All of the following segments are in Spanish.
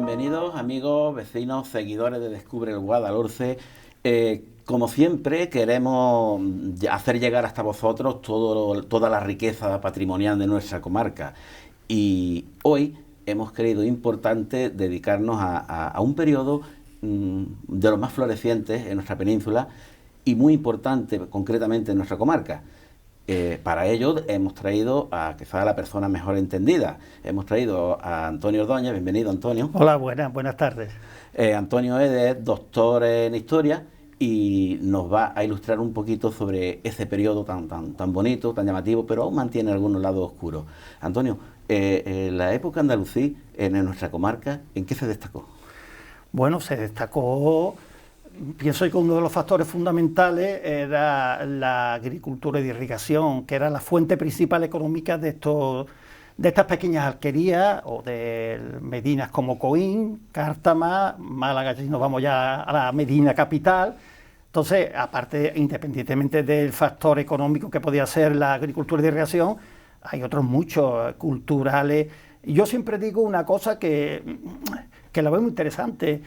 Bienvenidos amigos, vecinos, seguidores de Descubre el Guadalhorce. Como siempre queremos hacer llegar hasta vosotros toda la riqueza patrimonial de nuestra comarca, y hoy hemos creído importante dedicarnos a un periodo de los más florecientes en nuestra península y muy importante concretamente en nuestra comarca. Para ello hemos traído a quizá la persona mejor entendida. Hemos traído a Antonio Ordóñez. Bienvenido, Antonio. Hola, buenas tardes. Antonio es doctor en Historia y nos va a ilustrar un poquito sobre ese periodo tan bonito, tan llamativo, pero aún mantiene algunos lados oscuros. Antonio, la época andalusí en nuestra comarca, ¿en qué se destacó? Bueno, se destacó, pienso que uno de los factores fundamentales era la agricultura y de irrigación, que era la fuente principal económica de estas pequeñas alquerías o de medinas como Coín, Cártama, Málaga, si nos vamos ya a la Medina capital. Entonces, aparte, independientemente del factor económico que podía ser la agricultura y de irrigación, hay otros muchos culturales. Y yo siempre digo una cosa que la veo muy interesante.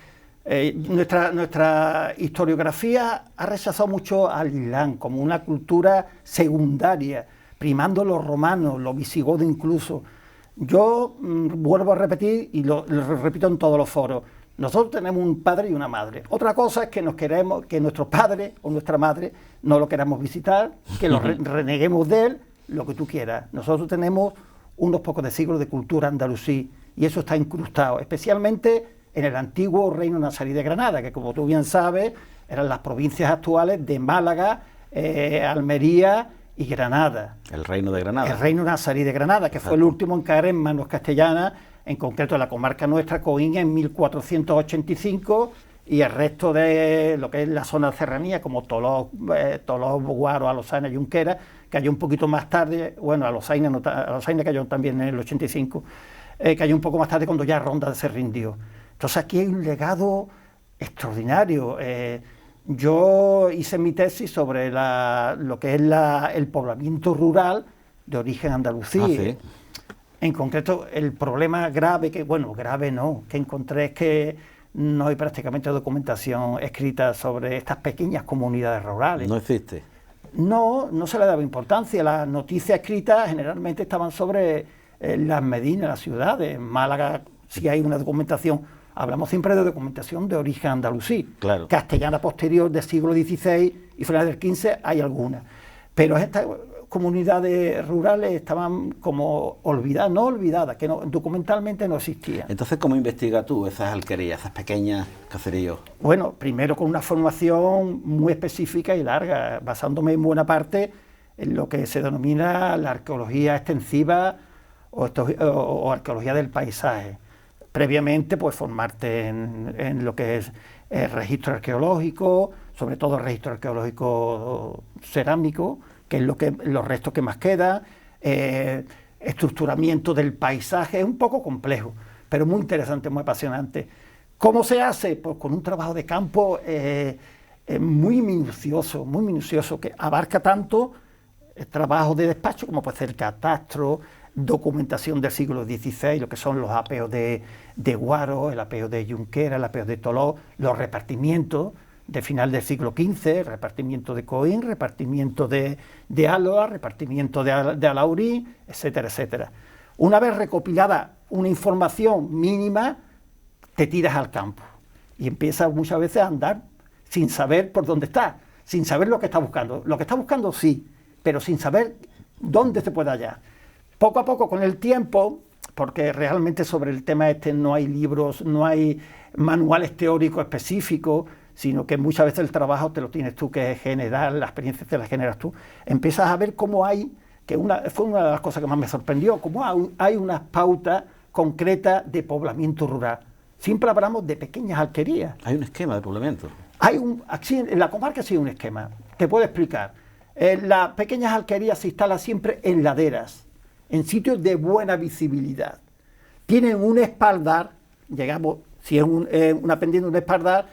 Nuestra historiografía ha rechazado mucho al Islam como una cultura secundaria, primando los romanos, los visigodos incluso. Yo vuelvo a repetir y lo repito en todos los foros. Nosotros tenemos un padre y una madre. Otra cosa es que que nuestro padre o nuestra madre no lo queramos visitar, que lo reneguemos de él, lo que tú quieras. Nosotros tenemos unos pocos de siglos de cultura andalusí y eso está incrustado, especialmente en el antiguo Reino Nazarí de Granada, que como tú bien sabes, eran las provincias actuales de Málaga, Almería y Granada. El Reino de Granada. El Reino Nazarí de Granada, que fue el último en caer en manos castellanas, en concreto en la comarca nuestra, Coín, en 1485, y el resto de lo que es la zona de serranía, como Toló, Guaro, Alosaina, Junquera, cayó un poquito más tarde, bueno, Alosaina cayó también en el 85, cayó un poco más tarde cuando ya Ronda se rindió. Entonces aquí hay un legado extraordinario. Yo hice mi tesis sobre lo que es el poblamiento rural de origen andalusí. ¿Sí? En concreto, el problema grave, grave no, que encontré es que no hay prácticamente documentación escrita sobre estas pequeñas comunidades rurales. ¿No existe? No se le daba importancia. Las noticias escritas generalmente estaban sobre las medinas, las ciudades. En Málaga sí hay una documentación. Hablamos siempre de documentación de origen andalusí. Claro. Castellana posterior del siglo XVI y finales del XV hay algunas. Pero estas comunidades rurales estaban como olvidadas, que documentalmente no existían. Entonces, ¿cómo investigas tú esas alquerías, esas pequeñas caseríos? Bueno, primero con una formación muy específica y larga, basándome en buena parte en lo que se denomina la arqueología extensiva o arqueología del paisaje. Previamente, pues formarte en lo que es el registro arqueológico, sobre todo el registro arqueológico cerámico, que es los restos que más quedan, estructuramiento del paisaje. Es un poco complejo, pero muy interesante, muy apasionante. ¿Cómo se hace? Pues con un trabajo de campo muy minucioso, que abarca tanto el trabajo de despacho como puede ser el catastro, documentación del siglo XVI, lo que son los apeos de Guaro, el apeo de Junquera, el apeo de Toló, los repartimientos de final del siglo XV, repartimiento de Coín, repartimiento de Álora, repartimiento de Alaurí, etcétera, etcétera. Una vez recopilada una información mínima, te tiras al campo y empiezas muchas veces a andar sin saber por dónde estás, sin saber lo que estás buscando. Lo que estás buscando sí, pero sin saber dónde se puede hallar. Poco a poco, con el tiempo, porque realmente sobre el tema este no hay libros, no hay manuales teóricos específicos, sino que muchas veces el trabajo te lo tienes tú que generar, la experiencia te la generas tú, empiezas a ver cómo hay, fue una de las cosas que más me sorprendió, cómo hay unas pautas concretas de poblamiento rural. Siempre hablamos de pequeñas alquerías. Hay un esquema de poblamiento. Aquí en la comarca sí hay un esquema, te puedo explicar. Las pequeñas alquerías se instalan siempre en laderas, en sitios de buena visibilidad. Tienen un espaldar, si es una pendiente, un espaldar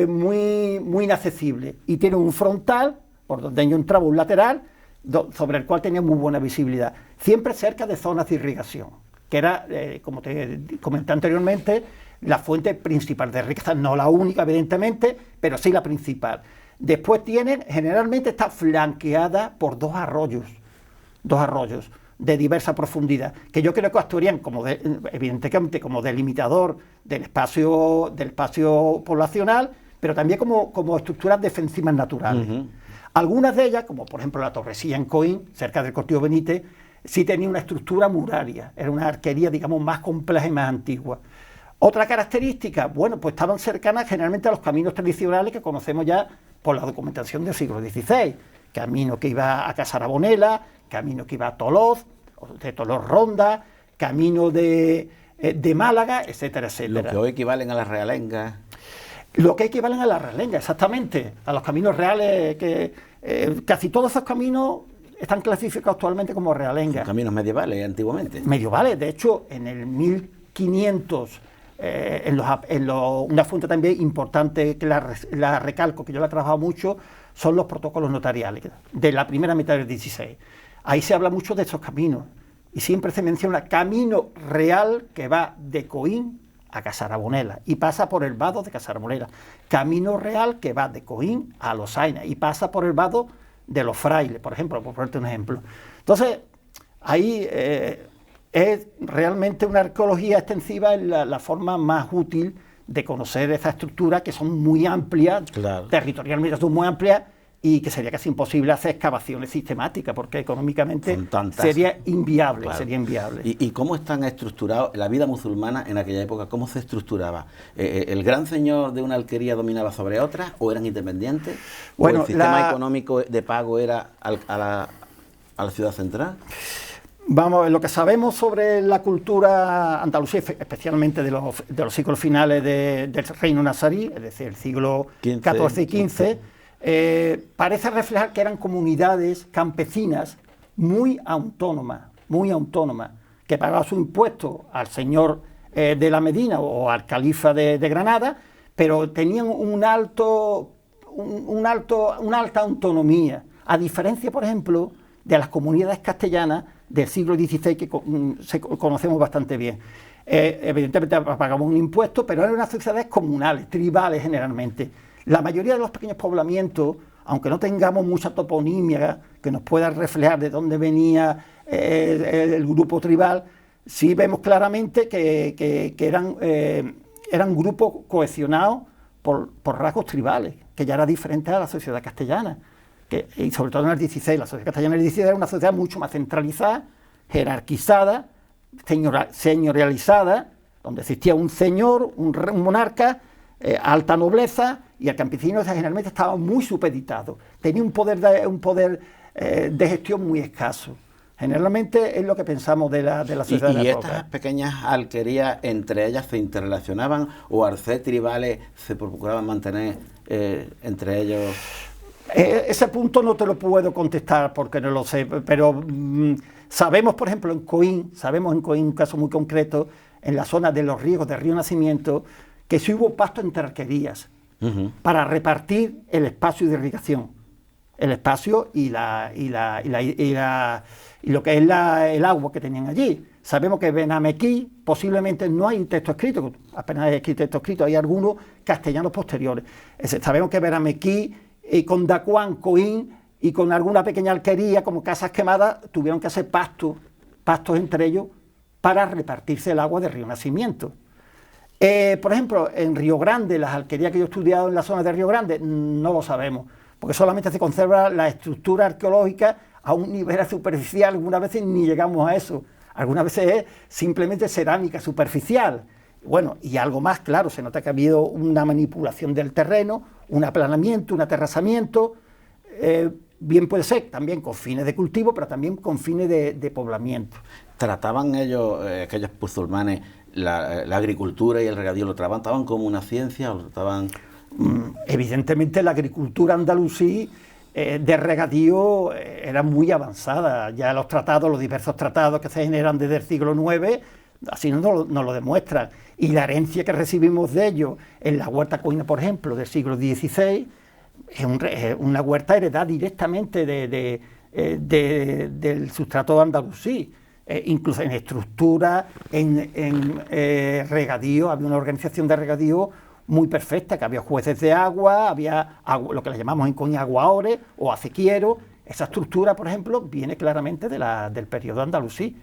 muy inaccesible, y tienen un frontal, por donde yo entraba, un lateral, sobre el cual tenía muy buena visibilidad, siempre cerca de zonas de irrigación. que era, como te comenté anteriormente, la fuente principal de riqueza, no la única evidentemente, pero sí la principal. Después generalmente está flanqueada por dos arroyos de diversa profundidad, que yo creo que actuarían evidentemente como delimitador del espacio poblacional, pero también como estructuras defensivas naturales. Algunas de ellas, como por ejemplo la Torresilla en Coín, cerca del Cortijo Benítez, sí tenía una estructura muraria, era una arquería, digamos, más compleja y más antigua. Otra característica, bueno, pues estaban cercanas generalmente a los caminos tradicionales que conocemos ya por la documentación del siglo XVI, camino que iba a Casarabonela, camino que iba a Toloz, de Toloz-Ronda, camino de Málaga, etcétera, etcétera. Lo que hoy equivalen a las realengas. Lo que equivalen a las realengas, exactamente, a los caminos reales, que casi todos esos caminos están clasificados actualmente como realengas. Son caminos medievales, antiguamente. Medievales, de hecho, en el 1500, una fuente también importante que la recalco, que yo la he trabajado mucho, son los protocolos notariales de la primera mitad del XVI. Ahí se habla mucho de estos caminos y siempre se menciona camino real que va de Coín a Casarabonela y pasa por el vado de Casarabonela, camino real que va de Coín a Losaina y pasa por el vado de los Frailes, por ejemplo, por ponerte un ejemplo. Entonces, ahí es realmente una arqueología extensiva en la forma más útil de conocer esas estructuras que son muy amplias, claro, territorialmente son muy amplias, y que sería casi imposible hacer excavaciones sistemáticas, porque económicamente sería inviable. Claro. Sería inviable. ¿Y cómo están estructurados la vida musulmana en aquella época? ¿Cómo se estructuraba? ¿El gran señor de una alquería dominaba sobre otra o eran independientes? Bueno, ¿o el sistema económico de pago era a la ciudad central? Vamos, lo que sabemos sobre la cultura andalusí, especialmente de los siglos finales del reino nazarí, es decir, el siglo XIV y XV, parece reflejar que eran comunidades campesinas muy autónomas, que pagaban su impuesto al señor de la Medina o al califa de Granada, pero tenían una alta autonomía, a diferencia, por ejemplo, de las comunidades castellanas del siglo XVI que conocemos bastante bien. Evidentemente pagamos un impuesto, pero eran unas sociedades comunales, tribales generalmente. La mayoría de los pequeños poblamientos, aunque no tengamos mucha toponimia que nos pueda reflejar de dónde venía el grupo tribal, sí vemos claramente que eran grupos cohesionados por rasgos tribales, que ya era diferente a la sociedad castellana. Y sobre todo en el XVI, la sociedad castellana del XVI era una sociedad mucho más centralizada, jerarquizada, señorializada, donde existía un señor, un monarca, alta nobleza, y el campesino generalmente estaba muy supeditado, tenía un poder de gestión muy escaso. Generalmente es lo que pensamos de la sociedad de la época. ¿Y estas pequeñas alquerías entre ellas se interrelacionaban o al ser tribales se procuraban mantener entre ellos? Ese punto no te lo puedo contestar porque no lo sé, pero sabemos, por ejemplo, en Coín, un caso muy concreto, en la zona de los riegos del río Nacimiento, que sí hubo pasto entre arquerías para repartir el espacio de irrigación, el espacio y lo que es el agua que tenían allí. Sabemos que Benamequí posiblemente no hay texto escrito, apenas hay texto escrito, hay algunos castellanos posteriores. Sabemos que Benamequí, con Dacuán, Coín y con alguna pequeña alquería como Casas Quemadas tuvieron que hacer pastos entre ellos para repartirse el agua del río Nacimiento. Por ejemplo, en Río Grande, las alquerías que yo he estudiado en la zona de Río Grande, no lo sabemos, porque solamente se conserva la estructura arqueológica a un nivel superficial, algunas veces ni llegamos a eso, algunas veces es simplemente cerámica superficial. Bueno, y algo más, claro, se nota que ha habido una manipulación del terreno, un aplanamiento, un aterrazamiento, bien puede ser también con fines de cultivo, pero también con fines de poblamiento. ¿Trataban ellos, aquellos musulmanes, la agricultura y el regadío, lo trataban como una ciencia o lo trataban...? Evidentemente la agricultura andalusí de regadío era muy avanzada, ya los diversos tratados que se generan desde el siglo IX, así nos lo demuestran, y la herencia que recibimos de ellos en la huerta coína, por ejemplo, del siglo XVI, es una huerta heredada directamente del sustrato andalusí. incluso en estructura, en regadío. Había una organización de regadío muy perfecta, que había jueces de agua, había lo que le llamamos en Coín aguaores o acequiero. Esa estructura, por ejemplo, viene claramente del periodo andalusí.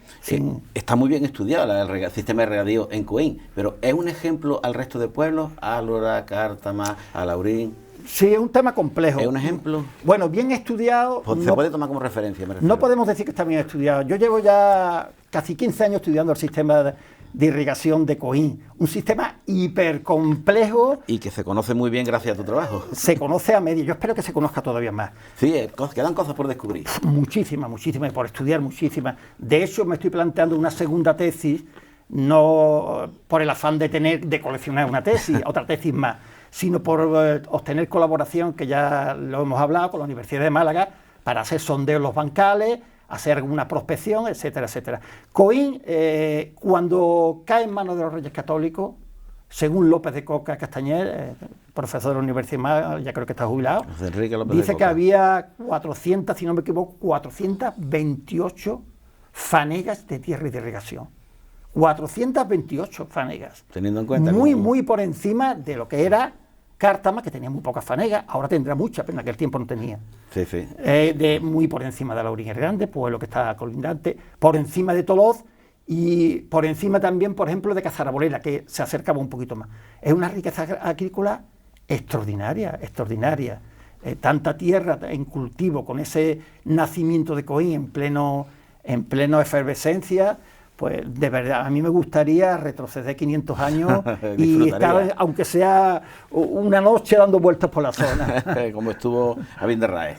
Está muy bien estudiado el sistema de regadío en Coín, pero ¿es un ejemplo al resto de pueblos? Álora, Cártama, Alhaurín. Sí, es un tema complejo. ¿Es un ejemplo? Bueno, bien estudiado. Se puede tomar como referencia, me refiero. No podemos decir que está bien estudiado. Yo llevo ya casi 15 años estudiando el sistema de irrigación de Coín. Un sistema hipercomplejo. Y que se conoce muy bien gracias a tu trabajo. Se conoce a medio. Yo espero que se conozca todavía más. Sí, quedan cosas por descubrir. Muchísimas, y por estudiar muchísimas. De hecho, me estoy planteando una segunda tesis, no por el afán de coleccionar una tesis, otra tesis más, sino por obtener colaboración, que ya lo hemos hablado, con la Universidad de Málaga, para hacer sondeos en los bancales, hacer alguna prospección, etcétera, etcétera. Coín, cuando cae en manos de los Reyes Católicos, según López de Coca Castañer, profesor de la Universidad de Málaga, ya creo que está jubilado, dice que había 400, si no me equivoco, 428 fanegas de tierra y de irrigación. 428 fanegas. Teniendo en cuenta... Muy por encima de lo que era Cártama, que tenía muy pocas fanegas, ahora tendrá muchas, pero en aquel tiempo no tenía. Sí, sí. Muy por encima de Alhaurín el Grande, pueblo que está colindante, por encima de Toloz y por encima también, por ejemplo, de Cazarabolera, que se acercaba un poquito más. Es una riqueza agrícola extraordinaria. Tanta tierra en cultivo, con ese nacimiento de Coín en pleno efervescencia. Pues de verdad, a mí me gustaría retroceder 500 años y estar, aunque sea una noche, dando vueltas por la zona. Como estuvo Abinderraez.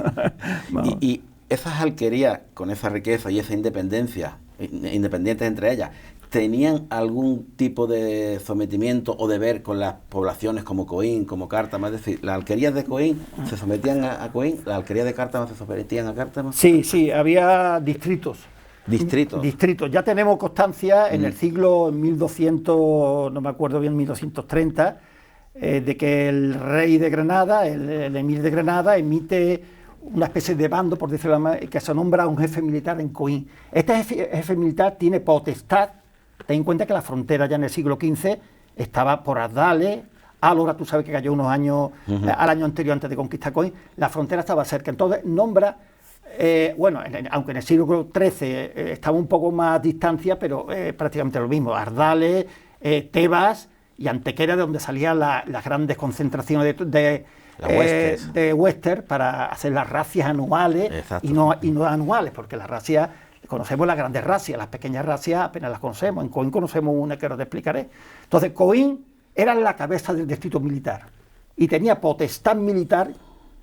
Y esas alquerías, con esa riqueza y esa independencia, independientes entre ellas, ¿tenían algún tipo de sometimiento o deber con las poblaciones como Coín, como Cártama? Es decir, ¿las alquerías de Coín se sometían a Coín? ¿Las alquerías de Cártama se sometían a Cártama? Sí, había distritos. Distritos. Ya tenemos constancia en el siglo 1200, no me acuerdo bien, 1230, de que el rey de Granada, el emir de Granada, emite una especie de bando, por decirlo así, que se nombra un jefe militar en Coín. Este jefe militar tiene potestad. Ten en cuenta que la frontera ya en el siglo XV estaba por Ardales, Álora, tú sabes que cayó unos años, al año anterior, antes de conquistar Coín, la frontera estaba cerca. Entonces nombra... aunque en el siglo XIII estaba un poco más a distancia, pero prácticamente lo mismo, Ardales, Tebas y Antequera, de donde salían las grandes concentraciones de Wester para hacer las racias anuales y no anuales, porque las racias, conocemos las grandes racias, las pequeñas racias apenas las conocemos. En Coín conocemos una que ahora te explicaré. Entonces Coín era la cabeza del distrito militar y tenía potestad militar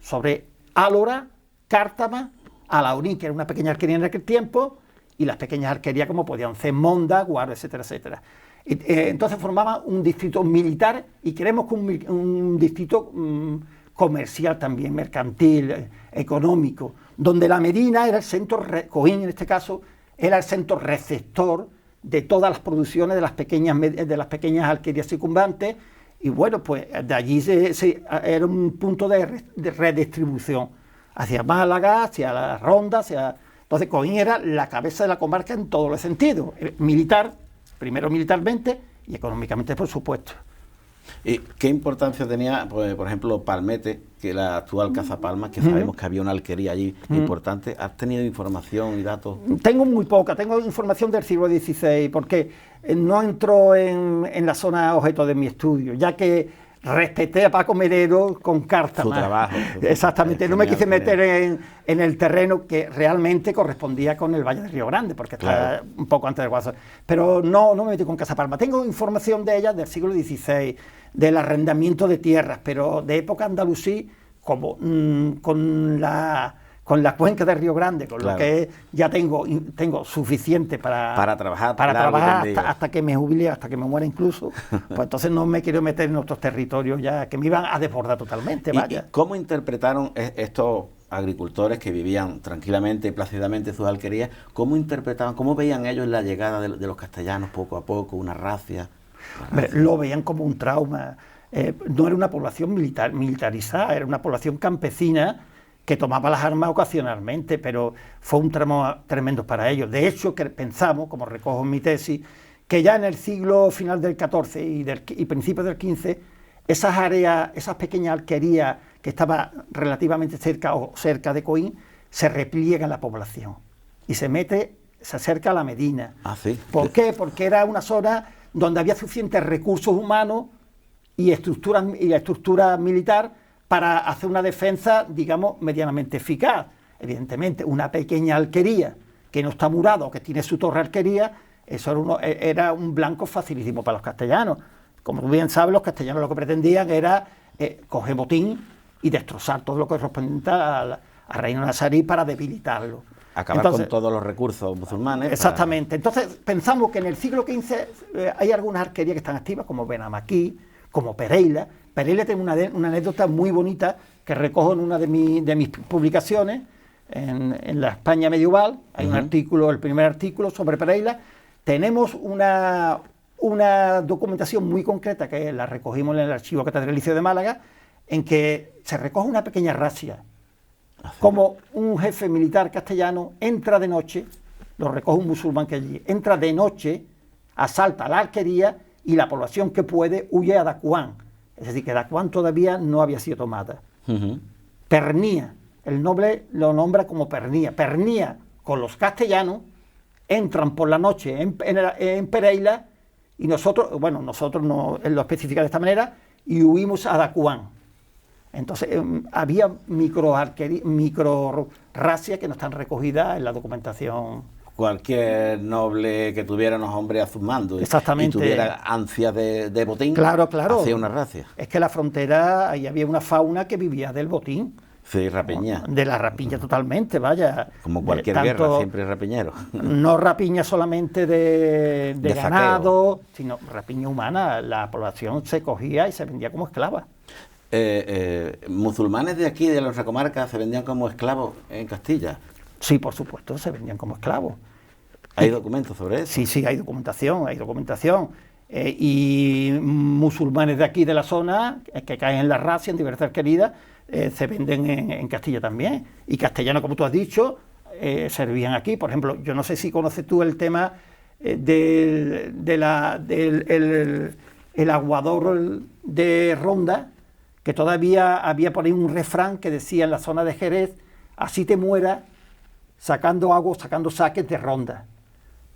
sobre Álora, Cártama, Alhaurín, que era una pequeña alquería en aquel tiempo, y las pequeñas alquerías como podían ser Monda, Guardo, etcétera, etcétera. Entonces formaban un distrito militar y creemos que un distrito comercial también, mercantil, económico, donde la Medina era el centro, Coín en este caso, era el centro receptor de todas las producciones de las pequeñas alquerías circundantes, y bueno, pues de allí era un punto de redistribución hacia Málaga, hacia la Ronda, Entonces Coín era la cabeza de la comarca en todos los sentidos, militar, primero militarmente y económicamente, por supuesto. ¿Y qué importancia tenía, pues, por ejemplo, Palmete, que es la actual Cazapalmas, que sabemos que había una alquería allí importante? ¿Has tenido información y datos? Tengo muy poca, tengo información del siglo XVI, porque no entro en la zona objeto de mi estudio, ya que respeté a Paco Merero con Cártama. Su trabajo. Exactamente, no me quise meter en el terreno que realmente correspondía con el Valle del Río Grande, porque está un poco antes del Guasón. Pero no me metí con Cazapalmas. Tengo información de ella del siglo XVI, del arrendamiento de tierras, pero de época andalusí, como con la cuenca del Río Grande, con lo que ya tengo suficiente para trabajar hasta que me jubile, hasta que me muera incluso, pues entonces no me quiero meter en otros territorios ya que me iban a desbordar totalmente. ¿Y cómo interpretaron estos agricultores que vivían tranquilamente y plácidamente sus alquerías? ¿Cómo interpretaban, cómo veían ellos la llegada de los castellanos poco a poco, una racia? Lo veían como un trauma. No era una población militarizada, era una población campesina que tomaba las armas ocasionalmente, pero fue un tramo tremendo para ellos. De hecho, que pensamos, como recojo en mi tesis, que ya en el siglo final del XIV y principios del XV, esas áreas, esas pequeñas alquerías que estaban relativamente cerca de Coín, se repliegan la población y se acerca a la Medina. Ah, sí. ¿Por qué? Porque era una zona donde había suficientes recursos humanos y la estructura militar para hacer una defensa, digamos, medianamente eficaz. Evidentemente, una pequeña alquería que no está murada o que tiene su torre alquería, eso era un blanco facilísimo para los castellanos. Como tú bien sabes, los castellanos lo que pretendían era coger botín y destrozar todo lo correspondiente al reino nazarí para debilitarlo. Acabar con todos los recursos musulmanes. Exactamente. Entonces, pensamos que en el siglo XV hay algunas arquerías que están activas, como Benamaquí, como Pereila. Pereila tiene una anécdota muy bonita que recojo en una de mis publicaciones, en la España medieval. Hay un artículo, el primer artículo sobre Pereila. Tenemos una documentación muy concreta que la recogimos en el Archivo Catedralicio de Málaga, en que se recoge una pequeña razzia. Como un jefe militar castellano entra de noche, lo recoge un musulmán que allí, entra de noche, asalta la alquería y la población que puede huye a Dacuán. Es decir, que Dacuán todavía no había sido tomada. Pernía, el noble lo nombra como Pernía. Pernía con los castellanos, entran por la noche en Pereila y nosotros no lo especifica de esta manera, y huimos a Dacuán. Entonces había micro racias que no están recogidas en la documentación. Cualquier noble que tuviera unos hombres a sus mandos y tuviera ansias de botín, claro, hacía una racia. Es que en la frontera ahí había una fauna que vivía del botín. Sí, rapiña. De la rapiña totalmente, vaya. Como cualquier guerra, siempre rapiñero. No rapiña solamente de ganado, sino rapiña humana. La población se cogía y se vendía como esclava. ¿Musulmanes de aquí, de nuestra comarca, se vendían como esclavos en Castilla? Sí, por supuesto, se vendían como esclavos. ¿Hay documentos sobre eso? Sí, hay documentación. Y musulmanes de aquí, de la zona, que caen en la racia, en diversas queridas, se venden en Castilla también. Y castellanos, como tú has dicho, servían aquí. Por ejemplo, yo no sé si conoces tú el tema del aguador de Ronda, que todavía había por ahí un refrán que decía en la zona de Jerez: así te mueras sacando agua, sacando saques de Ronda.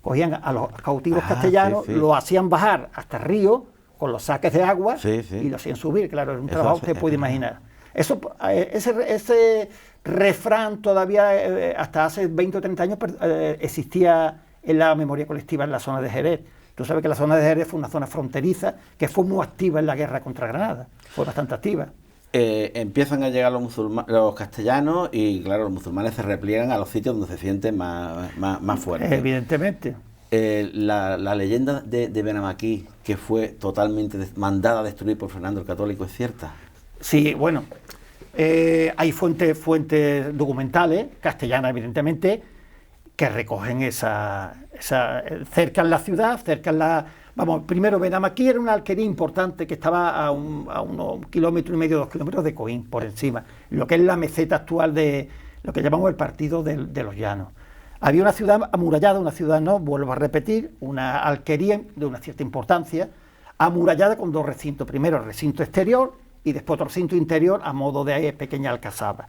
Cogían a los cautivos castellanos, lo hacían bajar hasta el río con los saques de agua y lo hacían subir. Claro, era un trabajo que usted puede imaginar. Ese refrán todavía, hasta hace 20 o 30 años, existía en la memoria colectiva en la zona de Jerez. Tú sabes que la zona de Jerez fue una zona fronteriza que fue muy activa en la guerra contra Granada, fue bastante activa. Empiezan a llegar los castellanos y, claro, los musulmanes se repliegan a los sitios donde se sienten más fuertes. Evidentemente. La leyenda de Benamaquí, que fue totalmente mandada a destruir por Fernando el Católico, ¿es cierta? Sí, bueno, hay fuentes documentales, castellanas evidentemente, que recogen cercan la ciudad, primero Benamaquí era una alquería importante que estaba a unos 1,5 kilómetros, 2 kilómetros de Coín, por encima, lo que es la meseta actual de lo que llamamos el Partido de los Llanos. Había una ciudad amurallada, vuelvo a repetir, una alquería de una cierta importancia, amurallada con 2 recintos, primero el recinto exterior y después otro recinto interior a modo de pequeña alcazaba.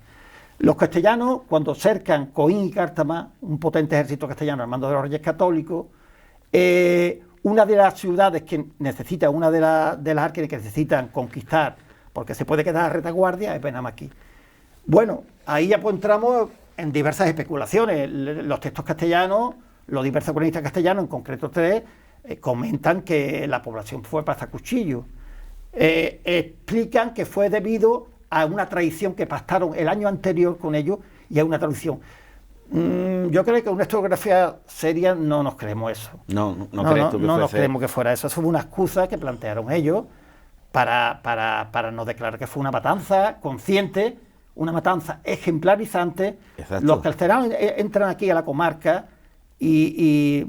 Los castellanos, cuando cercan Coín y Cártama, un potente ejército castellano al mando de los reyes católicos, una de las ciudades que necesita, una de las arquerías que necesitan conquistar, porque se puede quedar a retaguardia, es Benamaquí. Bueno, ahí ya pues entramos en diversas especulaciones. Los textos castellanos, los diversos cronistas castellanos, en concreto 3, comentan que la población fue para cuchillo. Explican que fue debido a una traición que pactaron el año anterior con ellos y a una traición. Yo creo que una historiografía seria no nos creemos eso. No nos creemos que fuera eso. Eso fue una excusa que plantearon ellos para no declarar que fue una matanza consciente, una matanza ejemplarizante. Exacto. Los castellanos entran aquí a la comarca y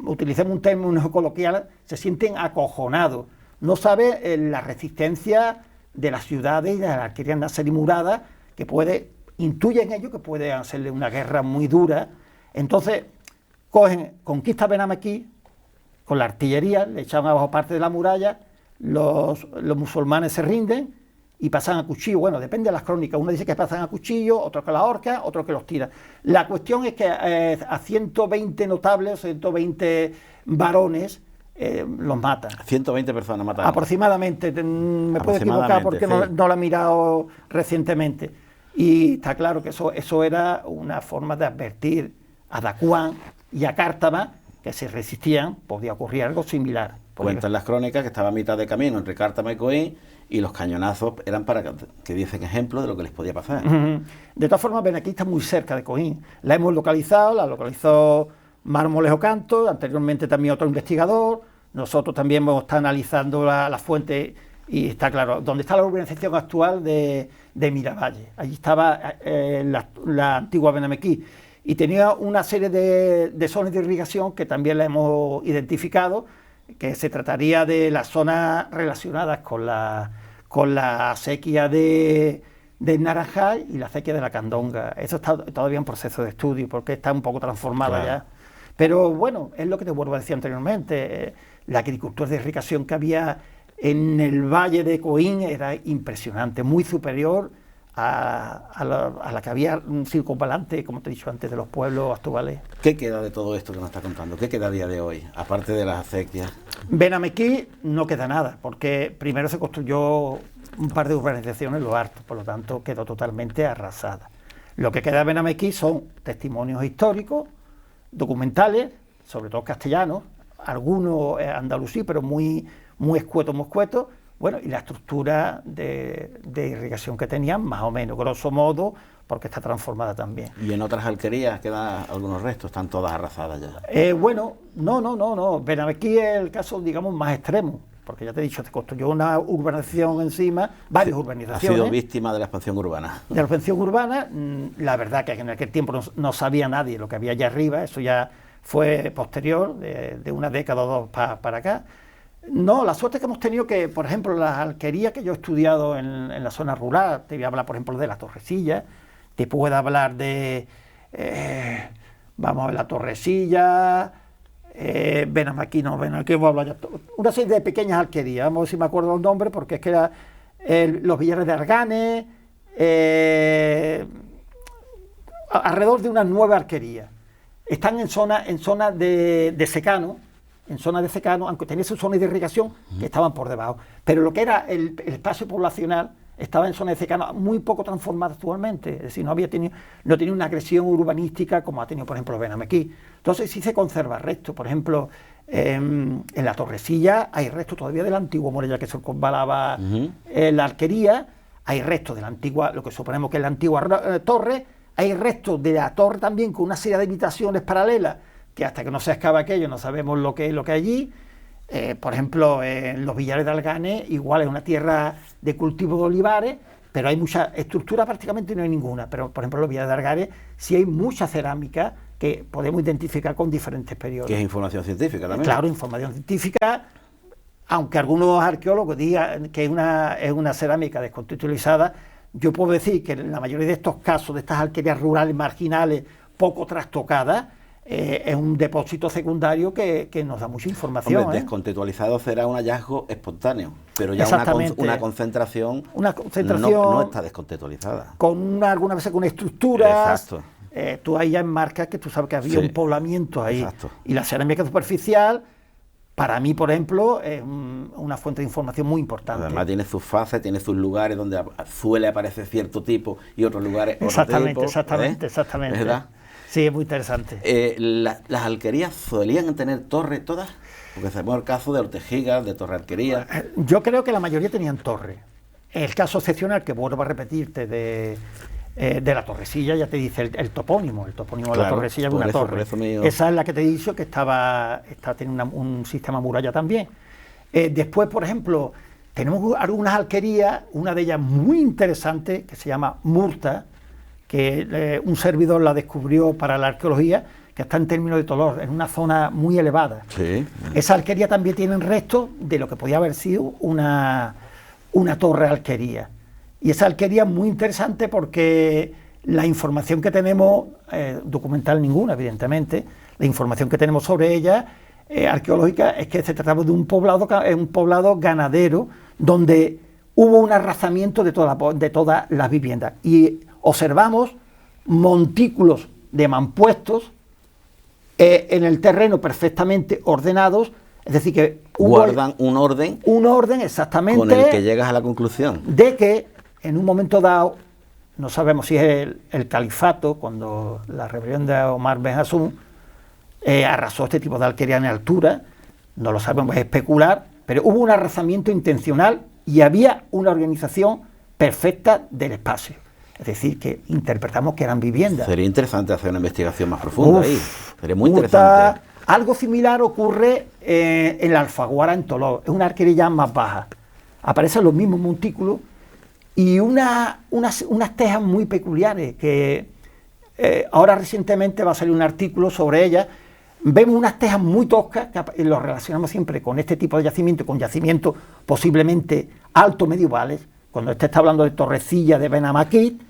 utilicemos un término coloquial, se sienten acojonados. No sabe la resistencia de las ciudades y de las alquerías nazarimuradas, que puede intuyen ellos que puede hacerle una guerra muy dura. Entonces conquista Benamequí con la artillería, le echan abajo parte de la muralla, los musulmanes se rinden y pasan a cuchillo. Bueno, depende de las crónicas, uno dice que pasan a cuchillo, otro que la horca, otro que los tira. La cuestión es que a 120 notables, 120 varones, los matan. 120 personas mataron. Aproximadamente, me puedo equivocar porque sí. no lo he mirado recientemente. Y está claro que eso era una forma de advertir a Dacuán y a Cártama que si resistían podía ocurrir algo similar. Cuentan las crónicas que estaba a mitad de camino entre Cártama y Coín y los cañonazos eran para que diesen ejemplo de lo que les podía pasar. De todas formas, Benamequí está muy cerca de Coín. La hemos localizado, la localizó Mármoles Ocanto, anteriormente también otro investigador. Nosotros también hemos estado analizando la fuente y está claro, donde está la urbanización actual de Miravalle. Allí estaba la antigua Benamequí y tenía una serie de zonas de irrigación que también la hemos identificado, que se trataría de las zonas relacionadas con la acequia de Naranjal y la acequia de la Candonga. Eso está todavía en proceso de estudio porque está un poco transformada ya. Pero bueno, es lo que te vuelvo a decir anteriormente, la agricultura de irrigación que había en el valle de Coín era impresionante, muy superior a la que había circunvalante, como te he dicho antes, de los pueblos actuales. ¿Qué queda de todo esto que nos está contando? ¿Qué queda a día de hoy, aparte de las acequias? Benamequí no queda nada, porque primero se construyó un par de urbanizaciones en lo alto, por lo tanto quedó totalmente arrasada. Lo que queda de Benamequí son testimonios históricos, documentales, sobre todo castellanos, algunos andalusí, pero muy escuetos. Bueno, y la estructura de irrigación que tenían, más o menos, grosso modo, porque está transformada también. ¿Y en otras alquerías quedan algunos restos? ¿Están todas arrasadas ya? Bueno, no. Benamequí es el caso, digamos, más extremo, porque ya te he dicho, se construyó una urbanización encima, varias urbanizaciones. Ha sido víctima de la expansión urbana. De la expansión urbana, la verdad que en aquel tiempo no sabía nadie lo que había allá arriba, eso ya fue posterior, de una década o dos para acá. No, la suerte que hemos tenido que, por ejemplo, las alquerías que yo he estudiado en la zona rural, te voy a hablar, por ejemplo, de la Torrecilla, te puedo hablar de, vamos a ver, la Torrecilla, Benamequí, voy a hablar ya, una serie de pequeñas alquerías, vamos a ver si me acuerdo el nombre, porque es que era los Villares de Arganes, alrededor de una nueva alquería. Están en zona de secano, aunque tenía sus zonas de irrigación que estaban por debajo. Pero lo que era el espacio poblacional estaba en zonas de secano muy poco transformada actualmente. Es decir, no tenía una agresión urbanística como ha tenido, por ejemplo, Benamequí. Entonces sí se conserva restos. Por ejemplo, en la Torrecilla hay restos todavía de la antigua muralla que circunvalaba la alquería. Hay restos de la antigua, lo que suponemos que es la antigua torre. Hay restos de la torre también con una serie de habitaciones paralelas que hasta que no se excava aquello no sabemos lo que hay allí. Por ejemplo, en los Villares de Arganes igual es una tierra de cultivo de olivares, pero hay mucha estructura, prácticamente no hay ninguna. Pero, por ejemplo, en los Villares de Arganes sí hay mucha cerámica que podemos identificar con diferentes periodos. Que es información científica también. Claro, información científica, aunque algunos arqueólogos digan que es una cerámica descontextualizada. Yo puedo decir que en la mayoría de estos casos, de estas alquerías rurales marginales, poco trastocadas, es un depósito secundario que nos da mucha información. Hombre, descontextualizado será un hallazgo espontáneo, pero ya una concentración no está descontextualizada. Algunas veces con estructuras. Exacto. Tú ahí ya enmarcas que tú sabes que había un poblamiento ahí. Exacto. Y la cerámica superficial, para mí, por ejemplo, es una fuente de información muy importante. Además tiene sus fases, tiene sus lugares donde suele aparecer cierto tipo y otros lugares otro tipo. Exactamente. ¿Verdad? Sí, es muy interesante. ¿Las alquerías solían tener torres todas? Porque sabemos el caso de Ortegigas, de Torre Alquería. Yo creo que la mayoría tenían torre. El caso excepcional, que vuelvo a repetirte, de la Torrecilla, ya te dice el topónimo. El topónimo de la Torrecilla es una torre. Esa es la que te he dicho que está teniendo un sistema muralla también. Después, por ejemplo, tenemos algunas alquerías, una de ellas muy interesante, que se llama Murta, que un servidor la descubrió para la arqueología, que está en términos de Tolor, en una zona muy elevada. Sí. Esa alquería también tiene restos de lo que podía haber sido una torre alquería. Y esa alquería es muy interesante porque la información que tenemos, documental ninguna, evidentemente, la información que tenemos sobre ella, arqueológica, es que se trataba de un poblado ganadero, donde hubo un arrasamiento de todas las viviendas. Y observamos montículos de mampuestos en el terreno perfectamente ordenados, es decir, que guardan un orden. Un orden, exactamente. Con el que llegas a la conclusión. De que en un momento dado, no sabemos si es el califato, cuando la rebelión de Omar Ben Hassún arrasó este tipo de alquería en altura, no lo sabemos, es especular, pero hubo un arrasamiento intencional y había una organización perfecta del espacio. Es decir, que interpretamos que eran viviendas. Sería interesante hacer una investigación más profunda ahí. Sería muy interesante. Algo similar ocurre en la Alfaguara en Toledo. Es una alquería más baja. Aparecen los mismos montículos y unas tejas muy peculiares que ahora recientemente va a salir un artículo sobre ellas. Vemos unas tejas muy toscas que lo relacionamos siempre con este tipo de yacimiento, con yacimientos posiblemente alto medievales. Cuando usted está hablando de Torrecilla, de Benamaquit,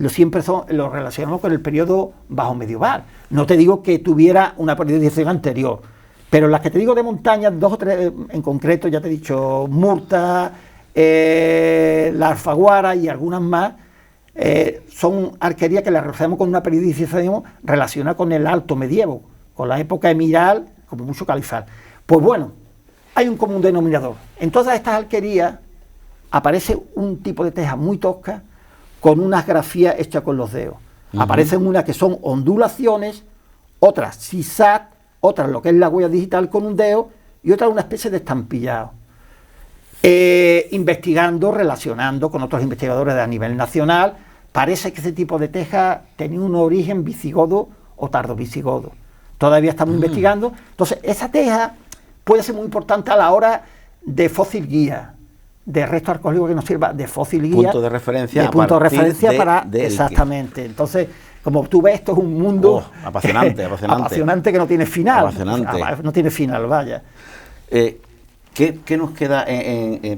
siempre lo relacionamos con el periodo bajo medieval. No te digo que tuviera una periodización anterior, pero las que te digo de montañas, 2 o 3 en concreto, ya te he dicho, Murta, la Alfaguara y algunas más, son arquerías que las relacionamos con una periodización relacionada con el alto medievo, con la época emiral, como mucho califal. Pues bueno, hay un común denominador. En todas estas alquerías aparece un tipo de teja muy tosca con unas grafías hechas con los dedos. Aparecen unas que son ondulaciones, otras zigzag, otras lo que es la huella digital con un dedo y otras una especie de estampillado. Investigando, relacionando con otros investigadores a nivel nacional, parece que ese tipo de teja tenía un origen visigodo o tardovisigodo. Todavía estamos investigando. Entonces, esa teja puede ser muy importante a la hora de fósil guía, de resto arqueológico que nos sirva de fósil guía. Punto de referencia. Exactamente. Entonces, como tú ves, esto es un mundo apasionante que no tiene final. No tiene final, vaya. ¿Qué nos queda?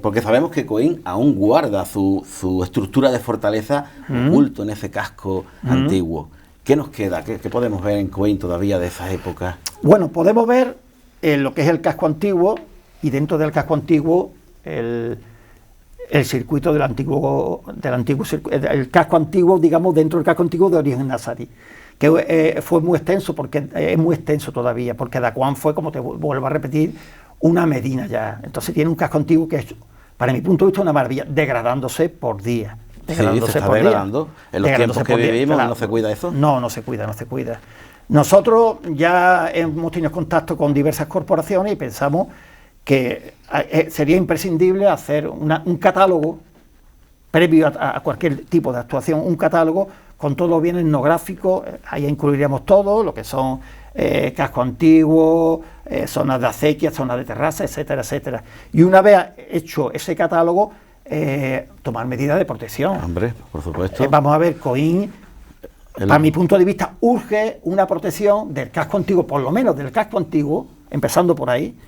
Porque sabemos que Coín aún guarda su estructura de fortaleza oculto en ese casco antiguo. ¿Qué nos queda? ¿Qué podemos ver en Coín todavía de esas épocas? Bueno, podemos ver lo que es el casco antiguo y dentro del casco antiguo el circuito del antiguo el casco antiguo, digamos, dentro del casco antiguo de origen nazarí, que fue muy extenso, porque es muy extenso todavía, porque Dacuán fue, como te vuelvo a repetir, una medina ya. Entonces tiene un casco antiguo que es, para mi punto de vista, una maravilla, degradándose por día. Sí, se está degradando. En los tiempos que vivimos, claro. ¿No se cuida eso? No se cuida. Nosotros ya hemos tenido contacto con diversas corporaciones y pensamos que sería imprescindible hacer un catálogo previo a cualquier tipo de actuación, un catálogo con todos los bienes etnográficos. Ahí incluiríamos todo lo que son casco antiguo, zonas de acequia, zonas de terraza, etcétera, etcétera. Y una vez hecho ese catálogo, tomar medidas de protección. Hombre, por supuesto. Vamos a ver, Coín, para mi punto de vista, urge una protección del casco antiguo, por lo menos del casco antiguo, empezando por ahí,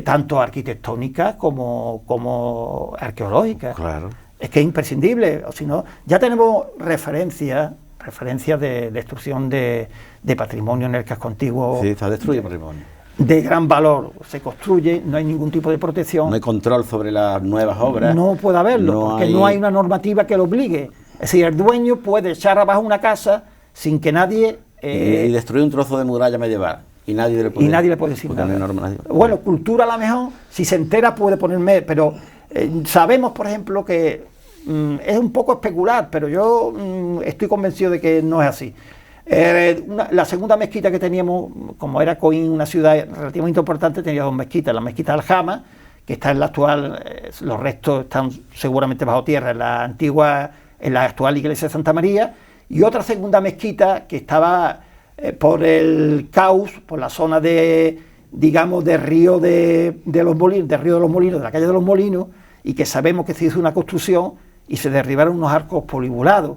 tanto arquitectónica como arqueológica. Claro. Es que es imprescindible, o si no, ya tenemos referencias de destrucción de patrimonio en el casco antiguo. Sí, está destruido patrimonio. De gran valor, se construye, no hay ningún tipo de protección. No hay control sobre las nuevas obras. No puede haberlo, porque no hay una normativa que lo obligue. Es decir, el dueño puede echar abajo una casa sin que nadie... y destruir un trozo de muralla medieval. Y nadie le puede decir nada. Bueno, cultura a lo mejor, si se entera puede ponerme, pero sabemos, por ejemplo, que es un poco especular, pero yo estoy convencido de que no es así. La segunda mezquita que teníamos, como era Coín, una ciudad relativamente importante, tenía 2 mezquitas. La mezquita de Aljama, que está en la actual, los restos están seguramente bajo tierra, en la actual iglesia de Santa María, y otra segunda mezquita que estaba por el Caus, por la zona de Río de los Molinos, de la calle de los Molinos, y que sabemos que se hizo una construcción y se derribaron unos arcos polibulados.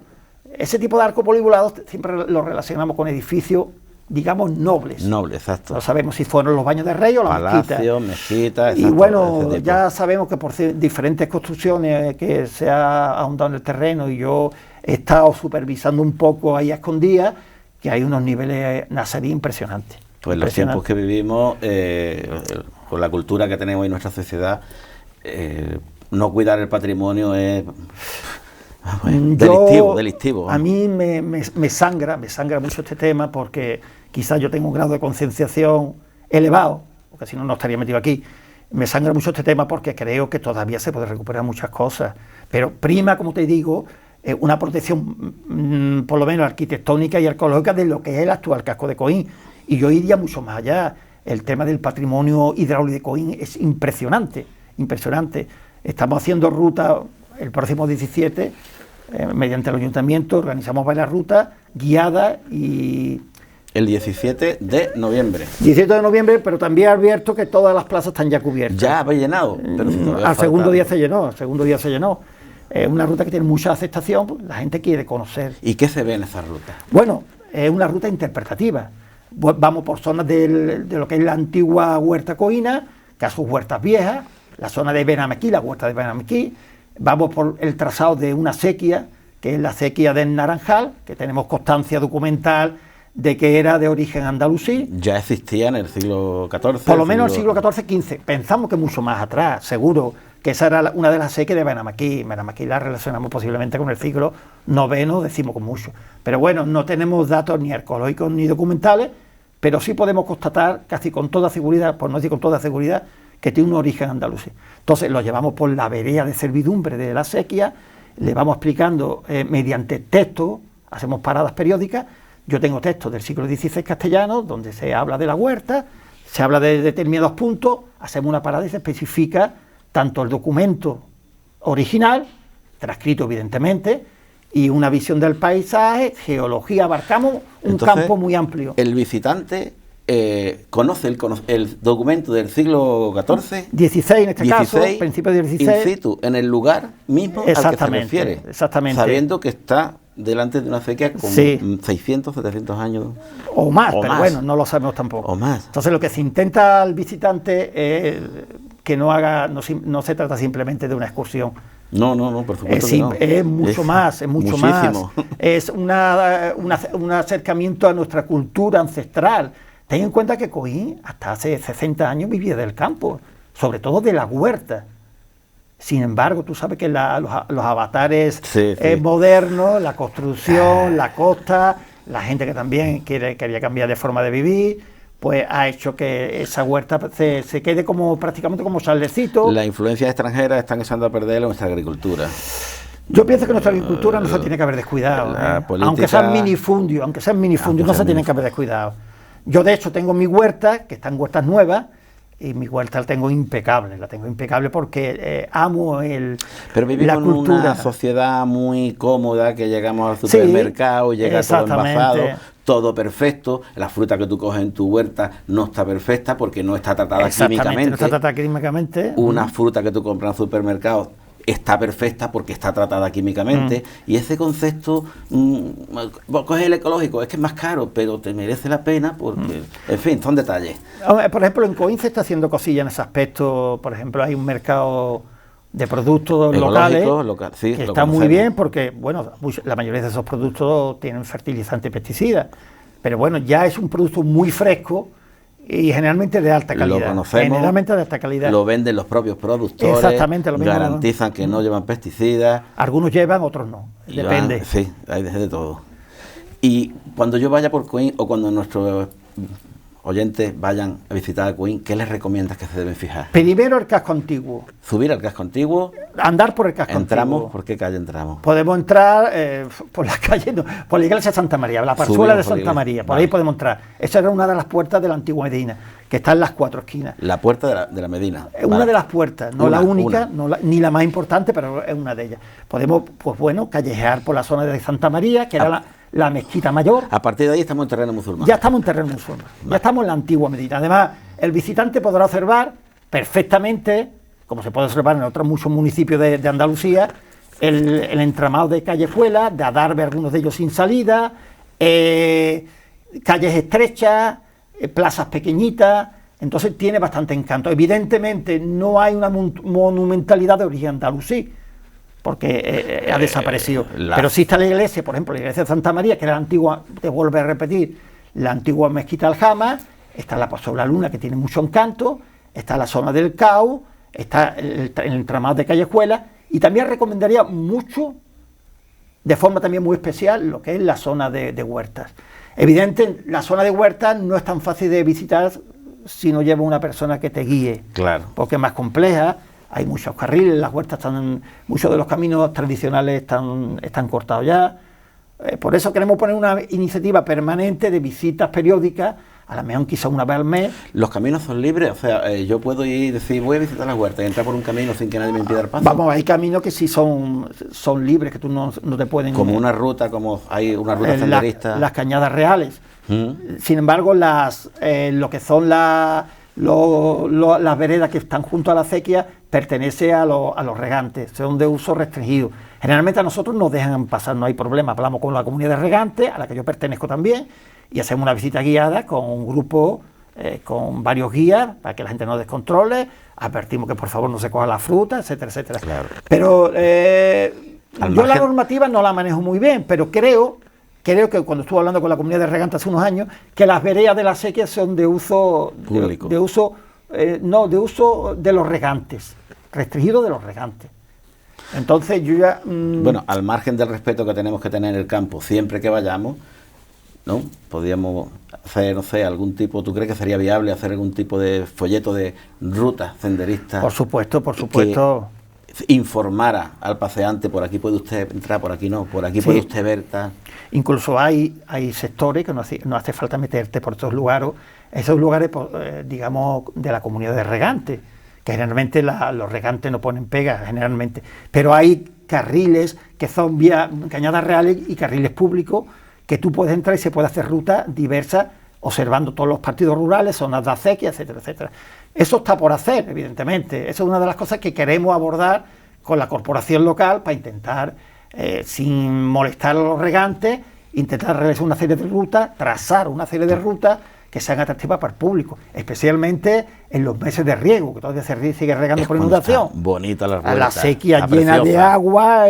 Ese tipo de arcos polibulados siempre lo relacionamos con edificios digamos, nobles. Noble, exacto. No sabemos si fueron los baños de rey o la mezquita. Palacios, mezquitas, Y bueno, ya sabemos que por diferentes construcciones que se ha ahondado en el terreno, y yo he estado supervisando un poco ahí a escondidas, que hay unos niveles nazarí impresionantes. Pues los tiempos que vivimos, con la cultura que tenemos en nuestra sociedad, no cuidar el patrimonio es delictivo. A mí me sangra mucho este tema, porque quizás yo tengo un grado de concienciación elevado, porque si no, no estaría metido aquí. Me sangra mucho este tema porque creo que todavía se puede recuperar muchas cosas, pero prima, como te digo, una protección por lo menos arquitectónica y arqueológica de lo que es el actual casco de Coín. Y yo iría mucho más allá. El tema del patrimonio hidráulico de Coín es impresionante. Estamos haciendo ruta el próximo 17, mediante el ayuntamiento, organizamos varias rutas guiadas y... El 17 de noviembre. 17 de noviembre, pero también advierto que todas las plazas están ya cubiertas. Ya habéis llenado. Pero al segundo día se llenó. Es una ruta que tiene mucha aceptación, pues, la gente quiere conocer. ¿Y qué se ve en esa ruta? Bueno, es una ruta interpretativa. Vamos por zonas de lo que es la antigua huerta coína, que a sus huertas viejas, la zona de Benamequí, la huerta de Benamequí. Vamos por el trazado de una sequía, que es la sequía del Naranjal, que tenemos constancia documental de que era de origen andalusí. Ya existía en el siglo XIV. Por lo menos en el siglo XIV-XV. Pensamos que mucho más atrás, seguro, que esa era una de las sequías de Benamequí. Benamequí la relacionamos posiblemente con el siglo IX, decimos con mucho. Pero bueno, no tenemos datos ni arqueológicos ni documentales, pero sí podemos constatar casi con toda seguridad, por no decir con toda seguridad, que tiene un origen andalusí. Entonces lo llevamos por la vereda de servidumbre de la sequía, le vamos explicando mediante textos, hacemos paradas periódicas. Yo tengo textos del siglo XVI castellano, donde se habla de la huerta, se habla de determinados puntos, hacemos una parada y se especifica tanto el documento original, transcrito evidentemente, y una visión del paisaje, geología, abarcamos un campo muy amplio. El visitante conoce el documento del siglo XIV, 16 en este caso, principio del 16, in situ, en el lugar mismo al que se refiere, exactamente, sabiendo que está delante de una sequía con 600, 700 años. O más, pero bueno, no lo sabemos tampoco. O más. Entonces lo que se intenta al visitante es que no se trata simplemente de una excursión. No, por supuesto que no. Es mucho más, es mucho muchísimo más. Es un acercamiento a nuestra cultura ancestral. Ten en cuenta que Coín hasta hace 60 años vivía del campo, sobre todo de la huerta. Sin embargo, tú sabes que los avatares modernos, la construcción, la costa, la gente que también quería cambiar de forma de vivir, pues ha hecho que esa huerta se quede prácticamente como saldecito. Las influencias extranjeras están echando a perder nuestra agricultura. Yo pienso que nuestra agricultura no se tiene que haber descuidado. Aunque sean minifundios, no se tienen que haber descuidado. Yo, de hecho, tengo mi huerta, que están huertas nuevas, y mi huerta la tengo impecable porque amo la cultura. Pero vivimos en una sociedad muy cómoda, que llegamos al supermercado, llega todo envasado, todo perfecto. La fruta que tú coges en tu huerta no está perfecta porque no está tratada químicamente. No está tratada químicamente. Una fruta que tú compras en el supermercado está perfecta porque está tratada químicamente, y ese concepto, coge el ecológico, es que es más caro, pero te merece la pena porque, en fin, son detalles. Por ejemplo, en Coín se está haciendo cosillas en ese aspecto. Por ejemplo, hay un mercado de productos locales que está muy bien, porque bueno, la mayoría de esos productos tienen fertilizantes y pesticidas, pero bueno, ya es un producto muy fresco y generalmente de alta calidad. Lo conocemos, generalmente de alta calidad. Lo venden los propios productores. Exactamente, lo mismo. Garantizan que no llevan pesticidas. Algunos llevan, otros no. Depende. Hay de todo. Y cuando yo vaya por Coín, o cuando nuestros oyentes vayan a visitar Coín, ¿qué les recomiendas que se deben fijar? Primero, el casco antiguo. Subir al casco antiguo. Andar por el casco antiguo. Entramos. ¿Por qué calle entramos? Podemos entrar por la calle, no, por la iglesia de Santa María, la parzuela de Santa María. Por ahí podemos entrar. Esa era una de las puertas de la antigua Medina, que está en las 4 esquinas. La puerta de la Medina. Una de las puertas, no la única, ni la más importante, pero es una de ellas. Podemos, pues bueno, callejear por la zona de Santa María, que era la mezquita mayor. A partir de ahí estamos en terreno musulmán. Ya estamos en terreno musulmán. Ya estamos en la antigua Medina. Además, el visitante podrá observar perfectamente, como se puede observar en otros muchos municipios de Andalucía, el entramado de callejuelas, de adarve, algunos de ellos sin salida, calles estrechas, plazas pequeñitas, entonces tiene bastante encanto. Evidentemente no hay una monumentalidad de origen andalusí, porque ha desaparecido. Pero sí está la iglesia, por ejemplo, la iglesia de Santa María, que era la antigua, te vuelvo a repetir, la antigua mezquita Aljama, está la Paseo de la Luna, que tiene mucho encanto, está la zona del Cau, está el entramado de Callejuela, y también recomendaría mucho, de forma también muy especial, lo que es la zona de Huertas. Evidente, la zona de Huertas no es tan fácil de visitar si no lleva una persona que te guíe, claro, porque es más compleja, hay muchos carriles, las huertas muchos de los caminos tradicionales están cortados ya. Por eso queremos poner una iniciativa permanente de visitas periódicas, a lo mejor quizá una vez al mes. ¿Los caminos son libres? O sea, yo puedo ir y decir, voy a visitar las huertas y entrar por un camino sin que nadie me impida el paso. Vamos, hay caminos que sí son libres, que tú no te pueden... Como una ruta, como hay una ruta senderista. Las cañadas reales. Sin embargo, lo que son las veredas que están junto a la acequia pertenece a los regantes, son de uso restringido. Generalmente a nosotros nos dejan pasar, no hay problema, hablamos con la comunidad de regantes, a la que yo pertenezco también, y hacemos una visita guiada con un grupo, con varios guías, para que la gente no descontrole, advertimos que por favor no se coja la fruta, etcétera, etcétera. Claro. Pero yo la normativa no la manejo muy bien, pero creo que cuando estuve hablando con la comunidad de regantes hace unos años, que las veredas de la acequia son de uso público, de uso de los regantes, restringido de los regantes. Entonces yo ya... Bueno, al margen del respeto que tenemos que tener en el campo siempre que vayamos, ¿no? Podríamos hacer, no sé, algún tipo, ¿tú crees que sería viable hacer algún tipo de folleto de rutas senderistas? Por supuesto. Informara al paseante, por aquí puede usted entrar, por aquí no, por aquí puede usted ver tal. Incluso hay sectores que no hace falta meterte por esos lugares, digamos, de la comunidad de regantes, que generalmente los regantes no ponen pegas, generalmente, pero hay carriles que son cañadas reales y carriles públicos que tú puedes entrar y se puede hacer rutas diversas, observando todos los partidos rurales, zonas de acequia, etcétera, etcétera. Eso está por hacer, evidentemente. Eso es una de las cosas que queremos abordar con la corporación local para intentar, sin molestar a los regantes, intentar realizar una serie de rutas, trazar una serie de rutas que sean atractivas para el público, especialmente en los meses de riego, que todavía se sigue regando por inundación. Bonita la sequía llena de agua.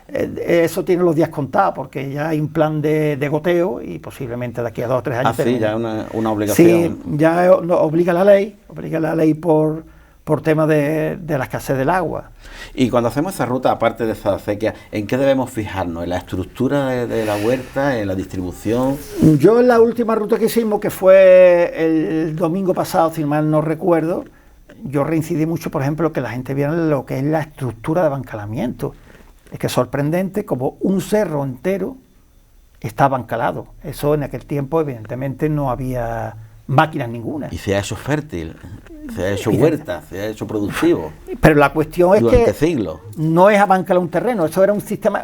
Eso tiene los días contados, porque ya hay un plan de goteo y posiblemente de aquí a 2 o 3 años... sí, ya una obligación. Sí, ya obliga la ley por tema de la escasez del agua. Y cuando hacemos esa ruta, aparte de esa acequia, ¿en qué debemos fijarnos? ¿En la estructura de la huerta, en la distribución? Yo en la última ruta que hicimos, que fue el domingo pasado, si mal no recuerdo, yo reincidí mucho, por ejemplo, que la gente viera lo que es la estructura de bancalamiento. Es que es sorprendente como un cerro entero está bancalado. Eso en aquel tiempo evidentemente no había máquinas ninguna. Y se ha hecho fértil, se ha hecho huerta, se ha hecho productivo. Pero la cuestión es que siglos. No es abancalar un terreno, eso era un sistema,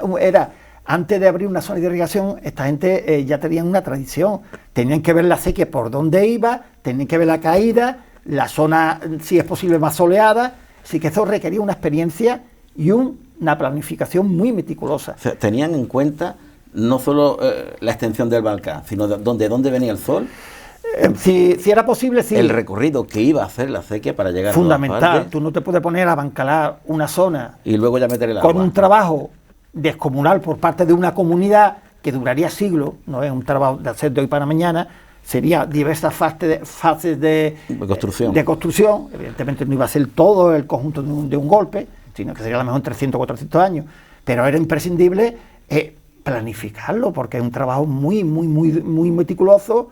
antes de abrir una zona de irrigación, esta gente ya tenían una tradición, tenían que ver la acequia por dónde iba, tenían que ver la caída, la zona, si es posible, más soleada, así que eso requería una experiencia y una planificación muy meticulosa. O sea, tenían en cuenta no solo la extensión del Balcán, sino de dónde venía el sol. Si era posible, sí. El recorrido que iba a hacer la acequia para llegar fundamental. A todas partes. Tú no te puedes poner a bancalar una zona y luego ya meter el agua. Con un trabajo descomunal por parte de una comunidad que duraría siglos, no es un trabajo de hacer de hoy para mañana, sería diversas fases de construcción. Evidentemente no iba a ser todo el conjunto de un golpe, sino que sería a lo mejor en 300 o 400 años, pero era imprescindible planificarlo, porque es un trabajo muy meticuloso,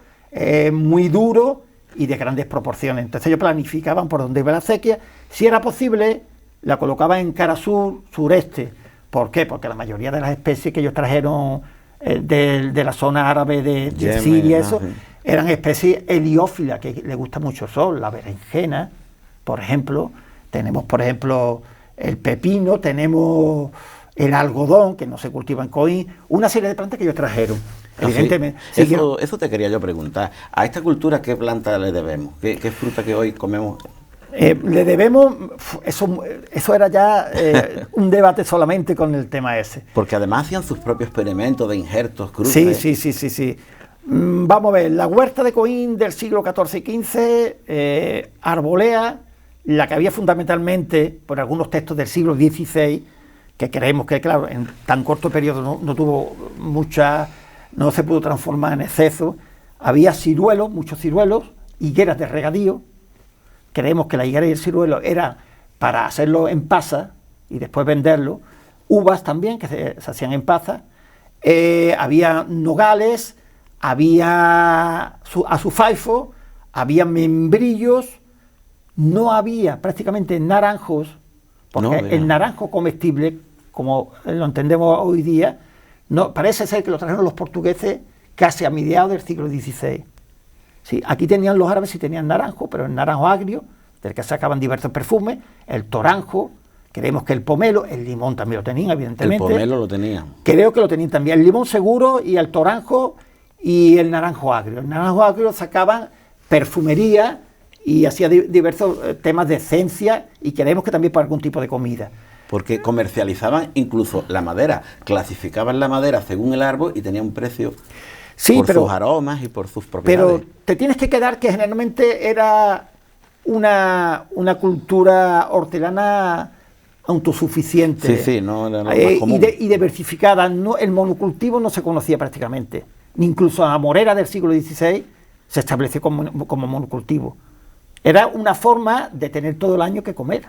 muy duro y de grandes proporciones. Entonces ellos planificaban por dónde iba la acequia, si era posible la colocaban en cara sureste. ¿Por qué? Porque la mayoría de las especies que ellos trajeron de la zona árabe de Yemen, Siria, eran especies heliófilas, que les gusta mucho el sol, la berenjena, por ejemplo, tenemos por ejemplo el pepino, tenemos el algodón, que no se cultiva en Coín, una serie de plantas que ellos trajeron. Evidentemente. Sí. Eso te quería yo preguntar. ¿A esta cultura qué planta le debemos? ¿Qué fruta que hoy comemos? Le debemos, eso era ya un debate solamente con el tema ese. Porque además hacían sus propios experimentos de injertos, cruces. Sí. Vamos a ver, la huerta de Coín del siglo XIV y XV arbolea la que había fundamentalmente por algunos textos del siglo XVI, que creemos que, claro, en tan corto periodo no tuvo mucha, no se pudo transformar en exceso. Había ciruelos, muchos ciruelos, higueras de regadío. Creemos que la higuera y el ciruelo era para hacerlo en pasas y después venderlo. Uvas también, que se hacían en pasas. Había nogales, había azufaifo, había membrillos. No había prácticamente naranjos, porque el naranjo comestible, como lo entendemos hoy día, no, parece ser que lo trajeron los portugueses casi a mediados del siglo XVI. Sí, aquí tenían los árabes y tenían naranjo, pero el naranjo agrio, del que sacaban diversos perfumes, el toranjo, creemos que el pomelo, el limón también lo tenían, evidentemente. El pomelo lo tenían. Creo que lo tenían también, el limón seguro, y el toranjo y el naranjo agrio. El naranjo agrio sacaban perfumería y hacía diversos temas de esencia, y creemos que también para algún tipo de comida. Porque comercializaban incluso la madera, clasificaban la madera según el árbol y tenía un precio por sus aromas y por sus propiedades. Pero te tienes que quedar que generalmente era una cultura hortelana autosuficiente. Sí, no era lo más común. Y diversificada. No, el monocultivo no se conocía prácticamente. Incluso la morera del siglo XVI se estableció como monocultivo. Era una forma de tener todo el año que comer.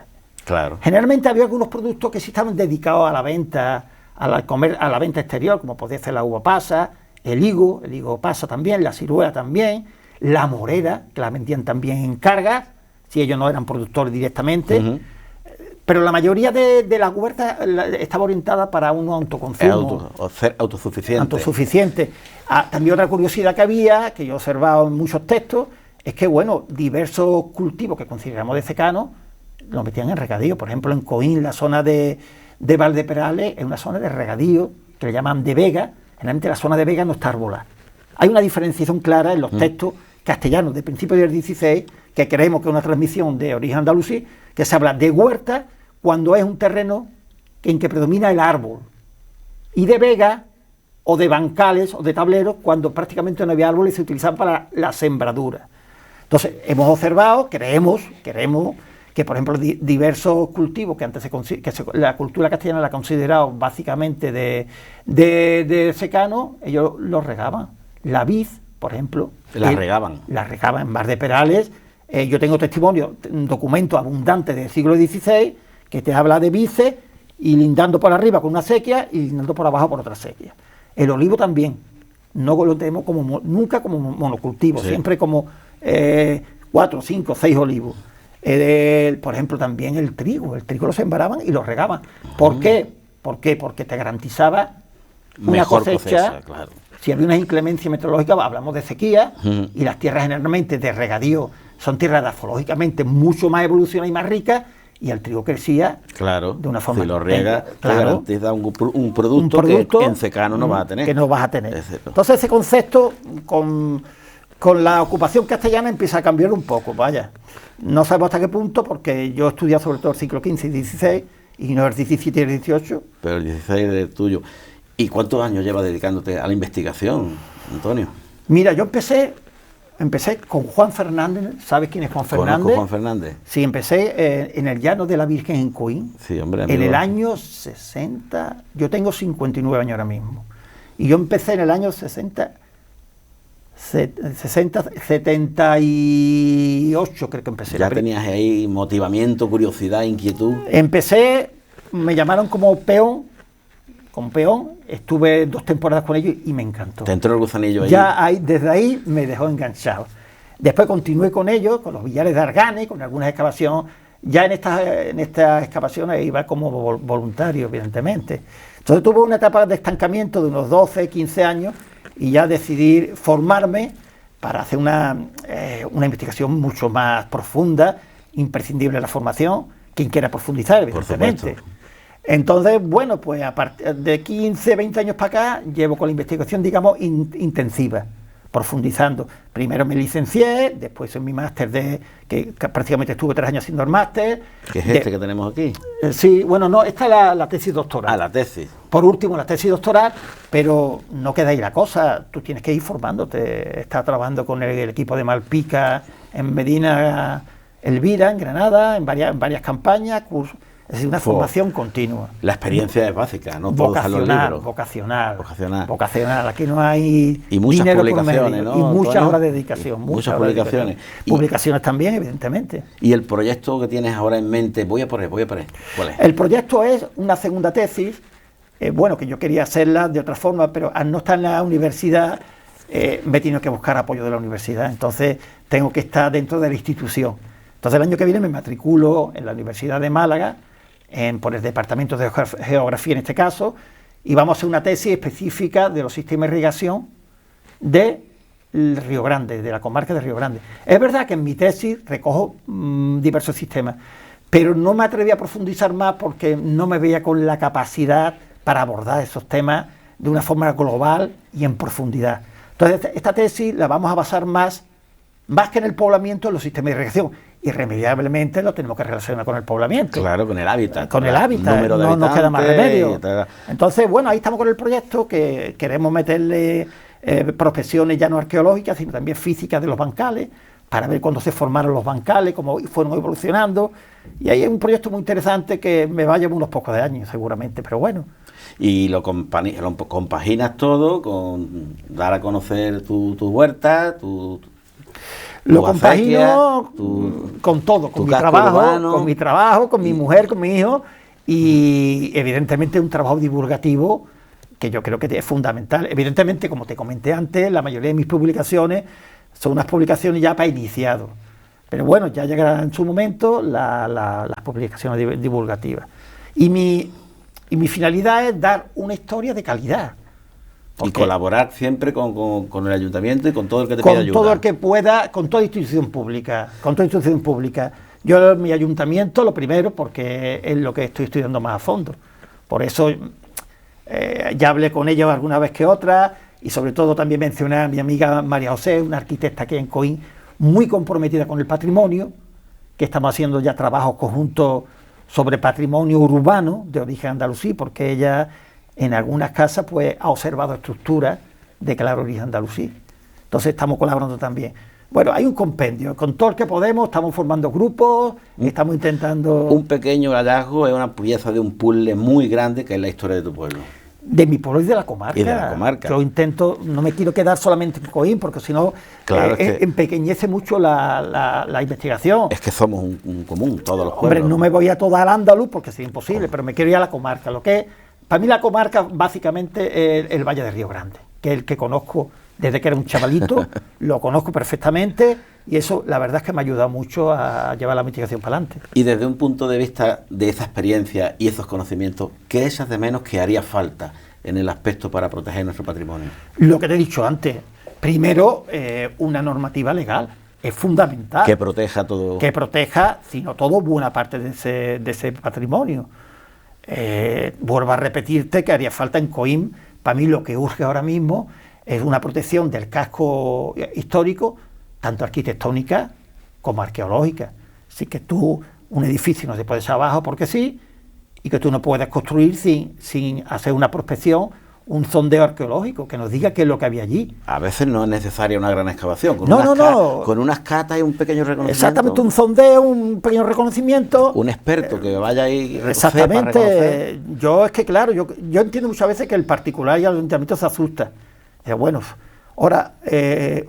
Claro. Generalmente había algunos productos que sí estaban dedicados a la venta, a la venta exterior, como podía ser la uva pasa, el higo pasa también, la ciruela también, la morera, que la vendían también en cargas, si ellos no eran productores directamente. Pero la mayoría de las huertas estaba orientada para un autoconsumo. Ser autosuficiente. Autosuficiente. También otra curiosidad que había, que yo he observado en muchos textos, es que, bueno, diversos cultivos que consideramos de secano los metían en regadío. Por ejemplo, en Coín, la zona de Valdeperales, es una zona de regadío que le llaman de vega. Generalmente la zona de vega no está arbolada. Hay una diferenciación clara en los textos castellanos de principios del XVI, que creemos que es una transmisión de origen andalusí, que se habla de huerta cuando es un terreno en que predomina el árbol, y de vega o de bancales o de tableros cuando prácticamente no había árboles y se utilizaban para la sembradura. Entonces, hemos observado, creemos que, por ejemplo, diversos cultivos que antes la cultura castellana la ha considerado básicamente de secano, ellos los regaban. La vid, por ejemplo. La regaban en Valdeperales. Yo tengo testimonio, un documento abundante del siglo XVI que te habla de vices y lindando por arriba con una sequía y lindando por abajo por otra sequía. El olivo también. No lo tenemos nunca como monocultivo, siempre como 4, 5, 6 olivos. Por ejemplo, también el trigo lo sembraban y lo regaban. ¿Por qué? Porque te garantizaba una cosecha. Claro. Si había una inclemencia meteorológica, hablamos de sequía, y las tierras generalmente de regadío son tierras dafológicamente mucho más evolucionadas y más ricas, y el trigo crecía de una forma. Si lo riega, te garantiza un producto que en secano no vas a tener. Que no vas a tener. Entonces ese concepto con la ocupación castellana empieza a cambiar un poco, vaya. No sabemos hasta qué punto, porque yo he estudiado sobre todo el siglo XV y XVI, y no el XVII y el XVIII. Pero el XVI es tuyo. ¿Y cuántos años llevas dedicándote a la investigación, Antonio? Mira, yo empecé con Juan Fernández. ¿Sabes quién es Juan Fernández? ¿Conozco Juan Fernández? Sí, empecé en el Llano de la Virgen en Coín. Sí, hombre, en el año 60. Yo tengo 59 años ahora mismo. Y yo empecé en el año 78, creo que empecé. Ya tenías ahí motivamiento, curiosidad, inquietud. Empecé, me llamaron como peón. Estuve 2 temporadas con ellos y me encantó. ¿Te entró el gusanillo ahí? Desde ahí me dejó enganchado. Después continué con ellos, con los billares de Argane, con algunas excavaciones. Ya en estas excavaciones iba como voluntario, evidentemente. Entonces tuve una etapa de estancamiento de unos 12, 15 años, y ya decidí formarme para hacer una investigación mucho más profunda, imprescindible la formación, quien quiera profundizar, evidentemente. Entonces, bueno, pues a partir de 15, 20 años para acá, llevo con la investigación, digamos, intensiva. profundizando. Primero me licencié, después hice mi máster que prácticamente estuve 3 años haciendo el máster. ¿Qué es este que tenemos aquí? Sí, bueno, no, esta es la tesis doctoral. Ah, la tesis. Por último, la tesis doctoral, pero no queda ahí la cosa, tú tienes que ir formándote. Estás trabajando con el equipo de Malpica en Medina Elvira, en Granada, en varias campañas, cursos. Es decir, una formación continua. La experiencia es básica, no todo está en los libros. Vocacional. Aquí no hay y muchas dinero publicaciones, ¿no, y muchas Antonio? horas de dedicación. Muchas publicaciones. Publicaciones también, evidentemente. ¿Y el proyecto que tienes ahora en mente? Voy a por él. ¿Cuál es? El proyecto es una segunda tesis, bueno, que yo quería hacerla de otra forma, pero al no estar en la universidad, me he tenido que buscar apoyo de la universidad. Entonces, tengo que estar dentro de la institución. Entonces, el año que viene me matriculo en la Universidad de Málaga, por el departamento de geografía en este caso, y vamos a hacer una tesis específica de los sistemas de irrigación de Río Grande, de la comarca de Río Grande. Es verdad que en mi tesis recojo diversos sistemas, pero no me atreví a profundizar más porque no me veía con la capacidad para abordar esos temas de una forma global y en profundidad. Entonces, esta tesis la vamos a basar más que en el poblamiento, en los sistemas de irrigación. Irremediablemente lo tenemos que relacionar con el poblamiento. Claro, con el hábitat. Con el hábitat, no nos queda más remedio. Entonces, bueno, ahí estamos con el proyecto, que queremos meterle prospecciones ya no arqueológicas, sino también físicas de los bancales, para ver cuándo se formaron los bancales, cómo fueron evolucionando. Y ahí es un proyecto muy interesante que me va a llevar unos pocos de años, seguramente, pero bueno. Y lo compaginas todo con dar a conocer tu huerta, lo compagino con todo, con mi trabajo, con mi mujer, con mi hijo, y evidentemente un trabajo divulgativo que yo creo que es fundamental. Evidentemente, como te comenté antes, la mayoría de mis publicaciones son unas publicaciones ya para iniciados, pero bueno, ya llegarán en su momento las publicaciones divulgativas. Y mi finalidad es dar una historia de calidad. Y colaborar siempre con el ayuntamiento y con todo el que te pida ayuda. Con todo el que pueda, con toda institución pública. Yo, mi ayuntamiento, lo primero, porque es lo que estoy estudiando más a fondo. Por eso ya hablé con ellos alguna vez que otra, y sobre todo también mencioné a mi amiga María José, una arquitecta aquí en Coín, muy comprometida con el patrimonio, que estamos haciendo ya trabajos conjuntos sobre patrimonio urbano de origen andalusí, porque ella en algunas casas pues ha observado estructuras de claro origen andalusí. Entonces estamos colaborando también. Bueno, hay un compendio, con todo el que podemos, estamos formando grupos, estamos intentando... Un pequeño hallazgo es una pieza de un puzzle muy grande que es la historia de tu pueblo. De mi pueblo y de la comarca. Y de la comarca. Yo intento, no me quiero quedar solamente en Coín, porque si no, claro, empequeñece mucho la investigación. Es que somos un común, todos los pueblos. Hombre, no me voy a toda Al-Ándalus porque sería imposible, pero me quiero ir a la comarca. Lo que es, para mí la comarca básicamente es el Valle de Río Grande, que es el que conozco desde que era un chavalito, lo conozco perfectamente, y eso la verdad es que me ha ayudado mucho a llevar la investigación para adelante. Y desde un punto de vista de esa experiencia y esos conocimientos, ¿qué echas de menos que haría falta en el aspecto para proteger nuestro patrimonio? Lo que te he dicho antes, primero una normativa legal, es fundamental. Que proteja todo. Que proteja, si no todo, buena parte de ese patrimonio. Vuelvo a repetirte que haría falta en Coín, para mí lo que urge ahora mismo es una protección del casco histórico, tanto arquitectónica como arqueológica. Así que un edificio no se puede echar abajo porque sí, y que tú no puedes construir sin hacer una prospección, un sondeo arqueológico que nos diga qué es lo que había allí. A veces no es necesaria una gran excavación, con unas catas y un pequeño reconocimiento. Exactamente, un sondeo, un pequeño reconocimiento. Un experto que vaya ahí. Exactamente. Yo es que claro, yo entiendo muchas veces que el particular y el ayuntamiento se asusta. Bueno, ahora